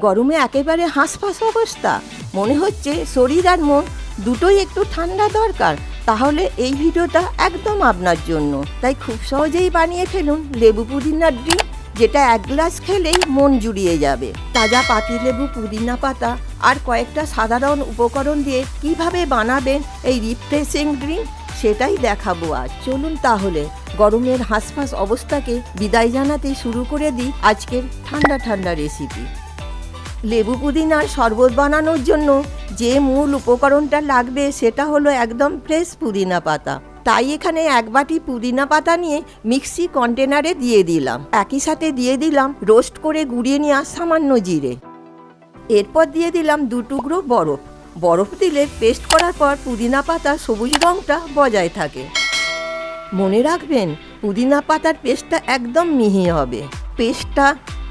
গরমে একেবারে হাঁসফাঁস অবস্থা, মনে হচ্ছে শরীর আর মন দুটোই একটু ঠান্ডা দরকার, তাহলে এই ভিডিওটা একদম আপনার জন্য। তাই খুব সহজেই বানিয়ে ফেলুন লেবু পুদিনার ড্রিঙ্ক, যেটা এক গ্লাস খেলেই মন জুড়িয়ে যাবে। তাজা পাতিলেবু, পুদিনা পাতা আর কয়েকটা সাধারণ উপকরণ দিয়ে কিভাবে বানাবেন এই রিফ্রেশিং ড্রিঙ্ক, সেটাই দেখাবো আজ। চলুন তাহলে গরমের হাঁসফাঁস অবস্থাকে বিদায় জানাতে শুরু করে দিই আজকের ঠান্ডা ঠান্ডা রেসিপি। লেবু পুদিনার শরবত বানানোর জন্য যে মূল উপকরণটা লাগবে সেটা হলো একদম ফ্রেশ পুদিনা পাতা। তাই এখানে 1 বাটি পুদিনা পাতা নিয়ে মিক্সি কন্টেনারে দিয়ে দিলাম। একই সাথে দিয়ে দিলাম রোস্ট করে গুঁড়িয়ে নেওয়া সামান্য জিরে। এরপর দিয়ে দিলাম 2 টুকরো বরফ। বরফ দিলে পেস্ট করার পর পুদিনা পাতা সবুজ রঙটা বজায় থাকে। মনে রাখবেন পুদিনা পাতার পেস্টটা একদম মিহি হবে। পেস্টটা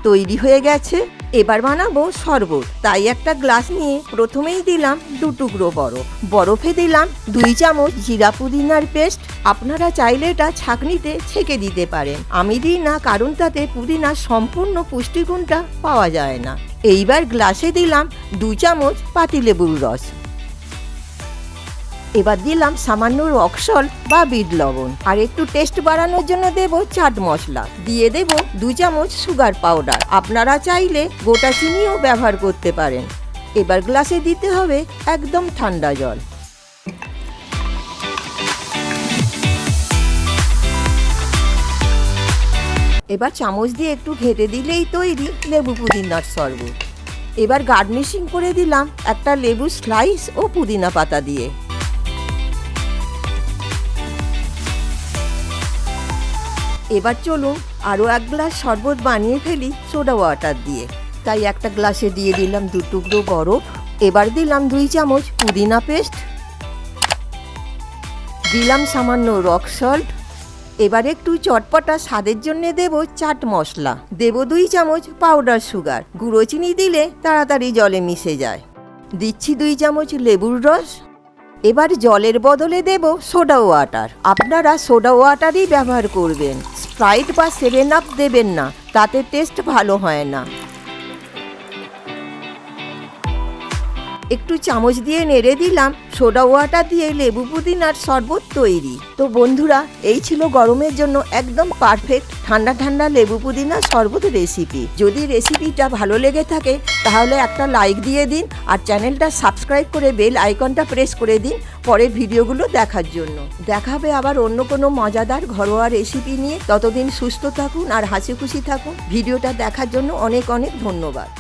তৈরি হয়ে গেছে, এবার বানাবো শরবত। তাই একটা গ্লাস নিয়ে প্রথমেই দিলাম 2 টুকরো বরফ। বরফে দিলাম 2 চামচ জিরা পুদিনার পেস্ট। আপনারা চাইলে এটা ছাঁকনিতে ছেঁকে দিতে পারেন, আমি দিই না কারণ তাতে পুদিনার সম্পূর্ণ পুষ্টিগুণটা পাওয়া যায় না। এইবার গ্লাসে দিলাম 2 চামচ পাতিলেবুর রস। এবার দিলাম সামান্য রক সল্ট বা বিট লবণ, আর একটু টেস্ট বাড়ানোর জন্য দেব চাট মশলা। দিয়ে দেব 2 চামচ সুগার পাউডার। আপনারা চাইলে গোটা চিনিও ব্যবহার করতে পারেন। এবার গ্লাসে দিতে হবে একদম ঠান্ডা জল। এবার চামচ দিয়ে একটু ঘেঁটে দিলেই তৈরি লেবু পুদিনার শরবত। এবার গার্নিশিং করে দিলাম একটা লেবু স্লাইস ও পুদিনা পাতা দিয়ে। এবার চলুন আরও 1 গ্লাস শরবত বানিয়ে ফেলি সোডা ওয়াটার দিয়ে। তাই একটা গ্লাসে দিয়ে দিলাম 2 টুকরো বরফ। এবার দিলাম 2 চামচ পুদিনা পেস্ট, দিলাম সামান্য রক সল্ট। এবার একটু চটপটা স্বাদের জন্য দেব চাট মশলা, দেব 2 চামচ পাউডার সুগার। গুঁড়ো চিনি দিলে তাড়াতাড়ি জলে মিশে যায়। দিচ্ছি 2 চামচ লেবুর রস। এবার জলের বদলে দেব সোডা ওয়াটার। আপনারা সোডা ওয়াটারই ব্যবহার করবেন, স্প্রাইট বা 7 আপ দেবেন না, তাতে টেস্ট ভালো হয় না। একটু চামচ দিয়ে নেড়ে দিলাম। সোডা ওয়াটার দিয়ে লেবু পুদিনার শরবত তৈরি। তো বন্ধুরা, এই ছিল গরমের জন্য একদম পারফেক্ট ঠান্ডা ঠান্ডা লেবু পুদিনা শরবত রেসিপি। যদি রেসিপিটা ভালো লেগে থাকে তাহলে একটা লাইক দিয়ে দিন, আর চ্যানেলটা সাবস্ক্রাইব করে বেল আইকনটা প্রেস করে দিন পরের ভিডিওগুলো দেখার জন্য। দেখাবে আবার অন্য কোনো মজাদার ঘরোয়া রেসিপি নিয়ে। ততদিন সুস্থ থাকুন আর হাসি খুশি থাকুন। ভিডিওটা দেখার জন্য অনেক অনেক ধন্যবাদ।